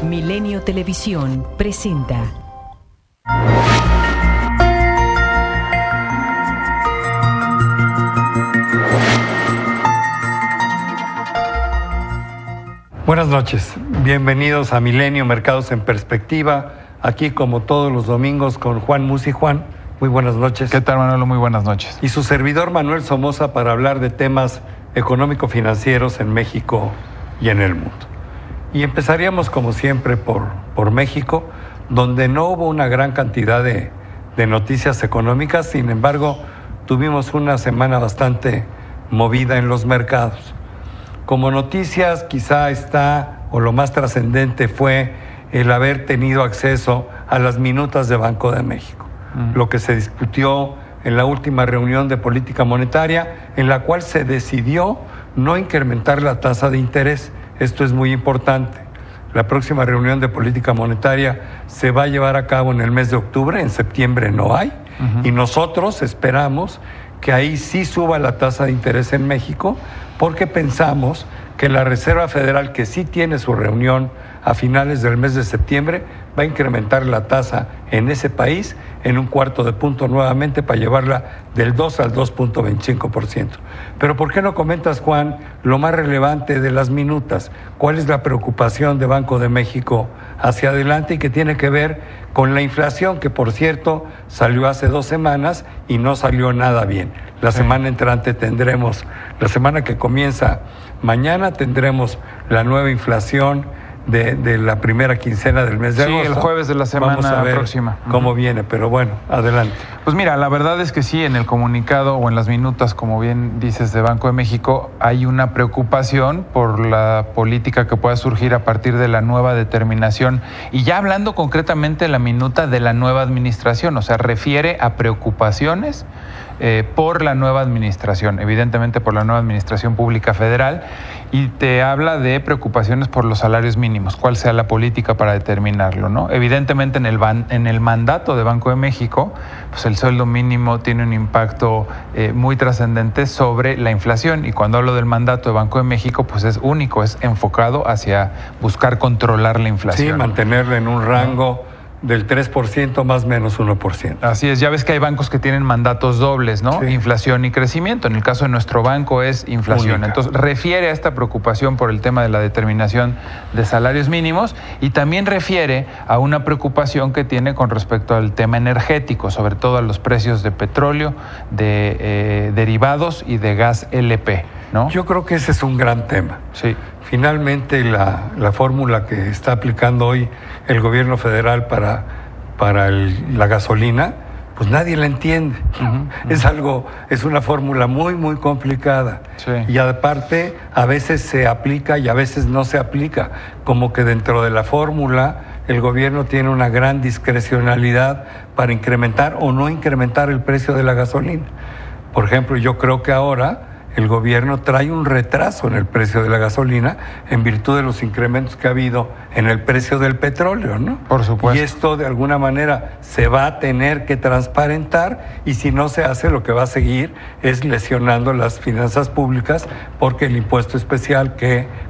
Milenio Televisión presenta. Buenas noches, bienvenidos a Milenio Mercados en Perspectiva, aquí como todos los domingos con Juan Musi. Juan, muy buenas noches. ¿Qué tal, Manolo? Muy buenas noches. Y su servidor Manuel Somoza para hablar de temas económico-financieros en México y en el mundo. Y empezaríamos como siempre por México, donde no hubo una gran cantidad de noticias económicas, sin embargo tuvimos una semana bastante movida en los mercados. Como noticias quizá está, o lo más trascendente fue el haber tenido acceso a las minutas de Banco de México, lo que se discutió en la última reunión de política monetaria, en la cual se decidió no incrementar la tasa de interés. Esto es muy importante. La próxima reunión de política monetaria se va a llevar a cabo en el mes de octubre, en septiembre no hay, y nosotros esperamos que ahí sí suba la tasa de interés en México, porque pensamos que la Reserva Federal, que sí tiene su reunión a finales del mes de septiembre, va a incrementar la tasa en ese país en 1/4 punto nuevamente para llevarla del 2 al 2.25%. Pero ¿por qué no comentas, Juan, lo más relevante de las minutas? ¿Cuál es la preocupación de Banco de México hacia adelante y que tiene que ver con la inflación, que por cierto salió hace 2 semanas y no salió nada bien? La semana entrante tendremos, la semana que comienza mañana, tendremos la nueva inflación de la primera quincena del mes de agosto. Sí, el jueves de la semana Vamos a ver próxima. Cómo viene, pero bueno, adelante. Pues mira, la verdad es que sí, en el comunicado o en las minutas, como bien dices, de Banco de México, hay una preocupación por la política que pueda surgir a partir de la nueva determinación. Y ya hablando concretamente de la minuta de la nueva administración, o sea, refiere a preocupaciones por la nueva administración, evidentemente por la nueva administración pública federal, y te habla de preocupaciones por los salarios mínimos, cuál sea la política para determinarlo, ¿no? Evidentemente en el mandato de Banco de México, pues el sueldo mínimo tiene un impacto muy trascendente sobre la inflación, y cuando hablo del mandato de Banco de México, pues es único, es enfocado hacia buscar controlar la inflación. Sí, mantenerla en un rango del 3% más menos 1%. Así es, ya ves que hay bancos que tienen mandatos dobles, ¿no? Sí. Inflación y crecimiento. En el caso de nuestro banco es inflación. Única. Entonces refiere a esta preocupación por el tema de la determinación de salarios mínimos, y también refiere a una preocupación que tiene con respecto al tema energético, sobre todo a los precios de petróleo, de derivados y de gas LP, ¿no? Yo creo que ese es un gran tema. Sí. Finalmente la fórmula que está aplicando hoy el gobierno federal para la gasolina, pues nadie la entiende. Es una fórmula muy, muy complicada. Sí. Y aparte, a veces se aplica y a veces no se aplica. Como que dentro de la fórmula el gobierno tiene una gran discrecionalidad para incrementar o no incrementar el precio de la gasolina. Por ejemplo, yo creo que ahora el gobierno trae un retraso en el precio de la gasolina en virtud de los incrementos que ha habido en el precio del petróleo, ¿no? Por supuesto. Y esto de alguna manera se va a tener que transparentar, y si no se hace, lo que va a seguir es lesionando las finanzas públicas, porque el impuesto especial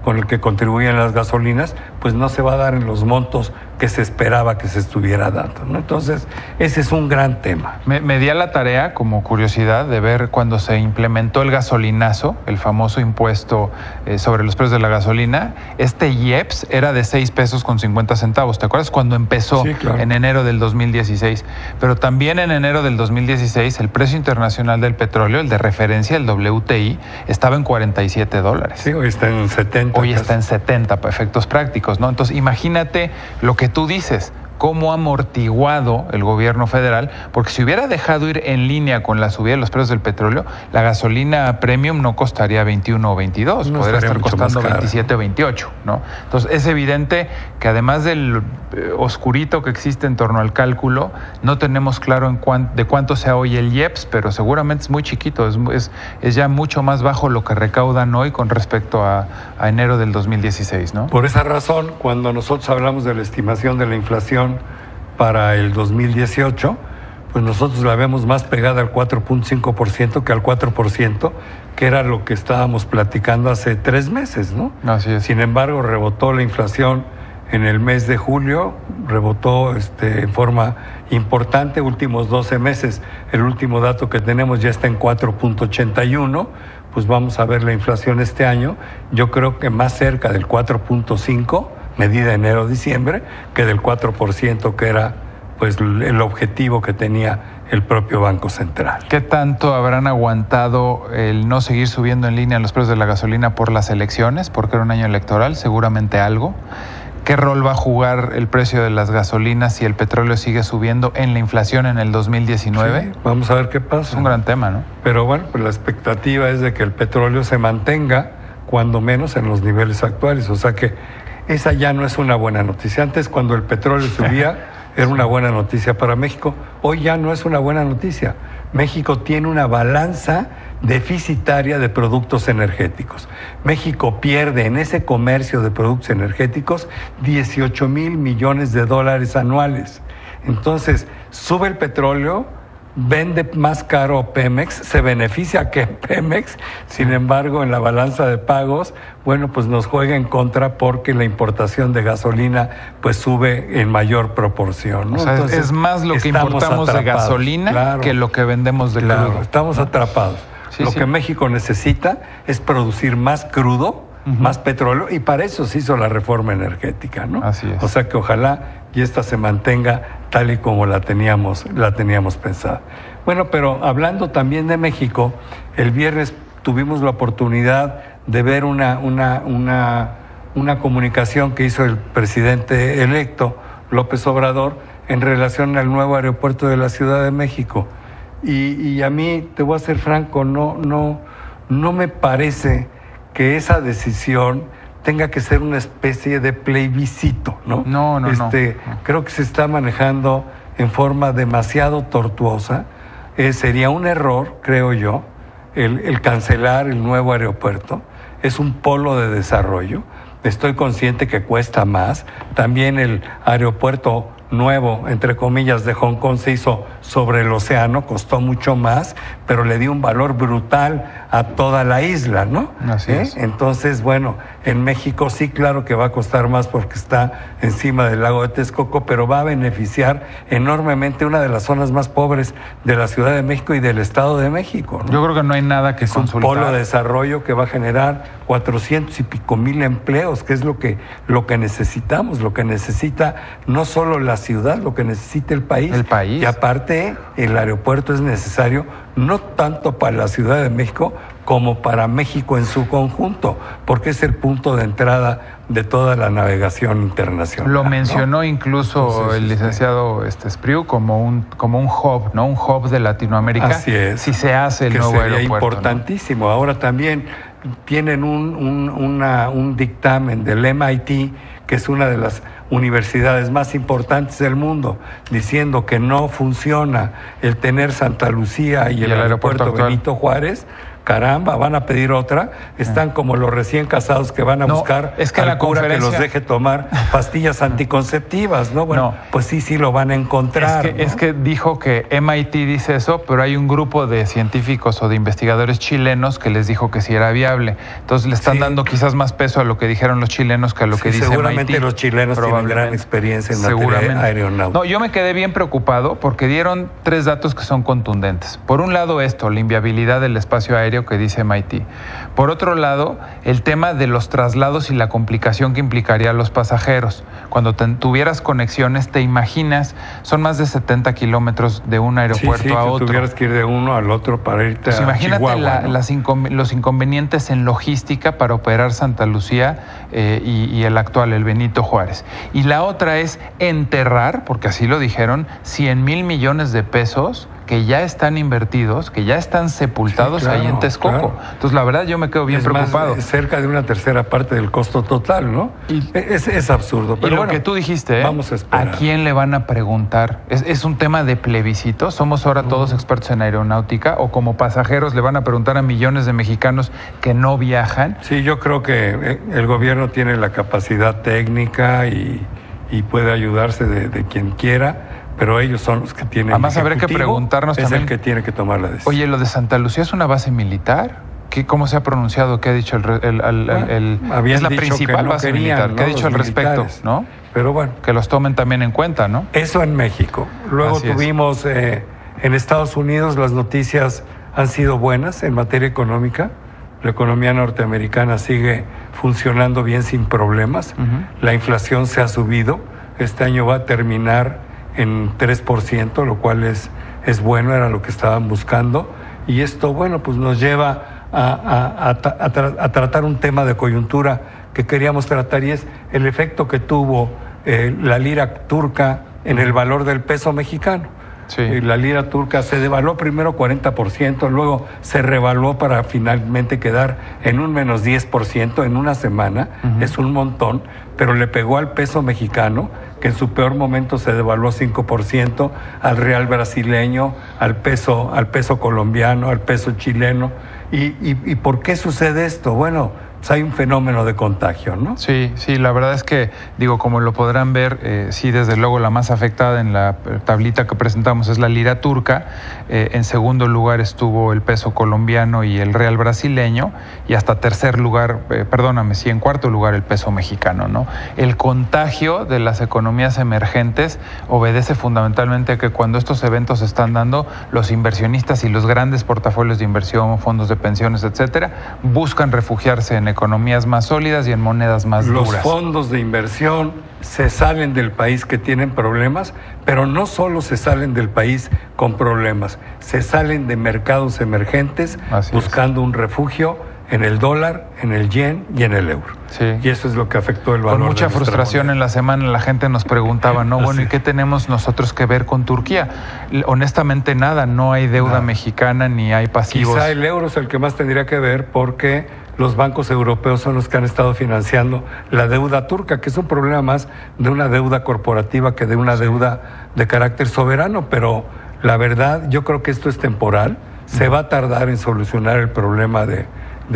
con el que contribuyen las gasolinas, pues no se va a dar en los montos que se esperaba que se estuviera dando, ¿no? Entonces, ese es un gran tema. Me di a la tarea, como curiosidad, de ver cuando se implementó el gasolinazo, el famoso impuesto sobre los precios de la gasolina. Este IEPS era de 6 pesos con 50 centavos. ¿Te acuerdas? Cuando empezó, sí, claro, en enero del 2016. Pero también en enero del 2016, el precio internacional del petróleo, el de referencia, el WTI, estaba en $47. Sí, hoy está en 70. Hoy está en 70, para efectos prácticos, ¿no? Entonces, imagínate lo que tú dices, cómo ha amortiguado el gobierno federal, porque si hubiera dejado ir en línea con la subida de los precios del petróleo, la gasolina premium no costaría 21 o 22, no podría estar costando 27 o 28, ¿no? Entonces es evidente que además del oscurito que existe en torno al cálculo, no tenemos claro de cuánto sea hoy el IEPS, pero seguramente es muy chiquito, es ya mucho más bajo lo que recaudan hoy con respecto a enero del 2016, ¿no? Por esa razón, cuando nosotros hablamos de la estimación de la inflación para el 2018, pues nosotros la vemos más pegada al 4.5% que al 4%, que era lo que estábamos platicando hace 3 meses, ¿no? Así es. Sin embargo, rebotó la inflación en el mes de julio, rebotó en forma importante, últimos 12 meses, el último dato que tenemos ya está en 4.81, pues vamos a ver la inflación este año, yo creo que más cerca del 4.5, medida enero-diciembre, que del 4% que era pues el objetivo que tenía el propio Banco Central. ¿Qué tanto habrán aguantado el no seguir subiendo en línea los precios de la gasolina por las elecciones? Porque era un año electoral, seguramente algo. ¿Qué rol va a jugar el precio de las gasolinas si el petróleo sigue subiendo en la inflación en el 2019? Sí, vamos a ver qué pasa. Es un gran tema, ¿no? Pero bueno, pues la expectativa es de que el petróleo se mantenga, cuando menos en los niveles actuales. O sea que esa ya no es una buena noticia. Antes, cuando el petróleo subía, era una buena noticia para México. Hoy ya no es una buena noticia. México tiene una balanza deficitaria de productos energéticos. México pierde en ese comercio de productos energéticos 18,000 millones de dólares anuales. Entonces, sube el petróleo, vende más caro Pemex, se beneficia que Pemex, sin embargo, en la balanza de pagos, bueno, pues nos juega en contra porque la importación de gasolina pues sube en mayor proporción, ¿no? O sea, entonces, es más lo que importamos de gasolina, claro, que lo que vendemos de crudo. Estamos atrapados. Sí, lo que México necesita es producir más crudo, más petróleo, y para eso se hizo la reforma energética, ¿no? Así es. O sea que ojalá y esta se mantenga tal y como la teníamos pensada. Bueno, pero hablando también de México, el viernes tuvimos la oportunidad de ver una comunicación que hizo el presidente electo, López Obrador, en relación al nuevo aeropuerto de la Ciudad de México. Y a mí, te voy a ser franco, no me parece que esa decisión tenga que ser una especie de plebiscito, ¿no? No. Creo que se está manejando en forma demasiado tortuosa. Sería un error, creo yo, el cancelar el nuevo aeropuerto. Es un polo de desarrollo. Estoy consciente que cuesta más. También el aeropuerto nuevo, entre comillas, de Hong Kong se hizo sobre el océano, costó mucho más, pero le dio un valor brutal a toda la isla, ¿no? Así es. Entonces, bueno, en México sí, claro que va a costar más porque está encima del lago de Texcoco, pero va a beneficiar enormemente una de las zonas más pobres de la Ciudad de México y del Estado de México, ¿no? Yo creo que no hay nada que consultar. Un polo de desarrollo que va a generar 400 y pico mil empleos, que es lo que necesitamos, lo que necesita no solo la ciudad, lo que necesita el país. El país. Y aparte, el aeropuerto es necesario no tanto para la Ciudad de México como para México en su conjunto, porque es el punto de entrada de toda la navegación internacional. Lo mencionó, ¿no? Incluso Entonces, el licenciado Espriu como un hub, ¿no? Un hub de Latinoamérica. Así es. Si se hace el nuevo aeropuerto. Sería importantísimo, ¿no? Ahora también tienen un dictamen del MIT, que es una de las universidades más importantes del mundo, diciendo que no funciona el tener Santa Lucía y el aeropuerto Benito Juárez. Caramba, van a pedir otra. Están como los recién casados que van a buscar al cura que los deje tomar pastillas anticonceptivas, ¿no? Bueno, pues sí lo van a encontrar. Es que dijo que MIT dice eso, pero hay un grupo de científicos o de investigadores chilenos que les dijo que sí era viable. Entonces le están dando quizás más peso a lo que dijeron los chilenos que a lo que dice seguramente MIT. Los chilenos tienen gran experiencia en materia aeronáutica. No, yo me quedé bien preocupado porque dieron 3 datos que son contundentes. Por un lado esto, la inviabilidad del espacio aéreo que dice MIT. Por otro lado, el tema de los traslados y la complicación que implicaría a los pasajeros. Cuando tuvieras conexiones, te imaginas, son más de 70 kilómetros de un aeropuerto a otro. Tuvieras que ir de uno al otro para irte a imagínate Chihuahua, ¿no? los inconvenientes en logística para operar Santa Lucía y el actual, el Benito Juárez. Y la otra es enterrar, porque así lo dijeron, 100,000 millones de pesos que ya están invertidos, que ya están sepultados ahí en Texcoco. Claro. Entonces, la verdad, yo me quedo bien preocupado. Más, cerca de una tercera parte del costo total, ¿no? Es absurdo. Pero y lo que tú dijiste, vamos a esperar. ¿A quién le van a preguntar? ¿Es un tema de plebiscito? ¿Somos ahora todos expertos en aeronáutica? ¿O como pasajeros le van a preguntar a millones de mexicanos que no viajan? Sí, yo creo que el gobierno tiene la capacidad técnica y puede ayudarse de quien quiera, pero ellos son los que tienen. Además, habría que preguntarnos es también. Es el que tiene que tomar la decisión. Oye, ¿lo de Santa Lucía es una base militar? ¿Cómo se ha pronunciado? ¿Qué ha dicho es la principal base militar? ¿Qué ha dicho al respecto? ¿No? Pero bueno. Que los tomen también en cuenta, ¿no? Eso en México. Luego tuvimos en Estados Unidos, las noticias han sido buenas en materia económica. La economía norteamericana sigue funcionando bien sin problemas. La inflación se ha subido. Este año va a terminar en 3%, lo cual es bueno, era lo que estaban buscando. Y esto, bueno, pues nos lleva a tratar un tema de coyuntura que queríamos tratar, y es el efecto que tuvo la lira turca en el valor del peso mexicano. Sí. La lira turca se devaluó primero 40%, luego se revaluó para finalmente quedar en un menos 10% en una semana. Es un montón, pero le pegó al peso mexicano, que en su peor momento se devaluó 5%, al real brasileño, al peso colombiano, al peso chileno. ¿Y por qué sucede esto? Bueno, pues hay un fenómeno de contagio, ¿no? Sí, la verdad es que, como lo podrán ver, sí, desde luego la más afectada en la tablita que presentamos es la lira turca. En segundo lugar estuvo el peso colombiano y el real brasileño, y hasta tercer lugar, en cuarto lugar el peso mexicano, ¿no? El contagio de las economías emergentes obedece fundamentalmente a que cuando estos eventos se están dando, los inversionistas y los grandes portafolios de inversión, fondos de pensiones, etcétera, buscan refugiarse en economías más sólidas y en monedas más duras. Los fondos de inversión se salen del país que tienen problemas, pero no solo se salen del país con problemas, se salen de mercados emergentes buscando un refugio en el dólar, en el yen y en el euro. Sí. Y eso es lo que afectó el valor. Con mucha frustración moneda. En la semana la gente nos preguntaba, ¿no? Bueno, ¿y qué tenemos nosotros que ver con Turquía? Honestamente nada, no hay deuda mexicana ni hay pasivos. Quizá el euro es el que más tendría que ver, porque los bancos europeos son los que han estado financiando la deuda turca, que es un problema más de una deuda corporativa que de una deuda de carácter soberano. Pero la verdad, yo creo que esto es temporal. Se va a tardar en solucionar el problema de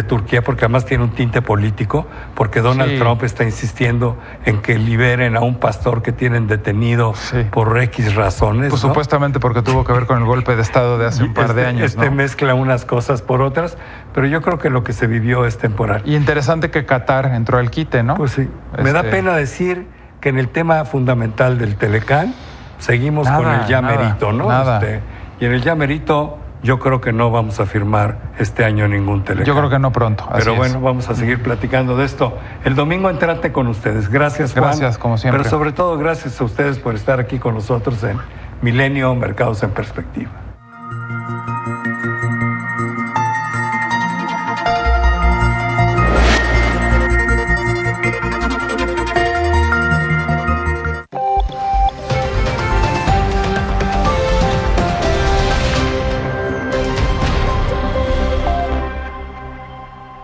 Turquía, porque además tiene un tinte político, porque Donald Trump está insistiendo en que liberen a un pastor que tienen detenido por X razones. Pues, ¿no? Supuestamente porque tuvo que ver con el golpe de Estado de hace un par de años. ¿No? Mezcla unas cosas por otras, pero yo creo que lo que se vivió es temporal. Y interesante que Qatar entró al quite, ¿no? Pues sí. Me da pena decir que en el tema fundamental del Telecán seguimos con el ya merito, ¿no? Y en el ya merito yo creo que no vamos a firmar este año ningún Telecán. Yo creo que no pronto. Pero bueno, vamos a seguir platicando de esto el domingo entrante con ustedes. Gracias, Juan. Gracias, como siempre. Pero sobre todo, gracias a ustedes por estar aquí con nosotros en Milenio Mercados en Perspectiva.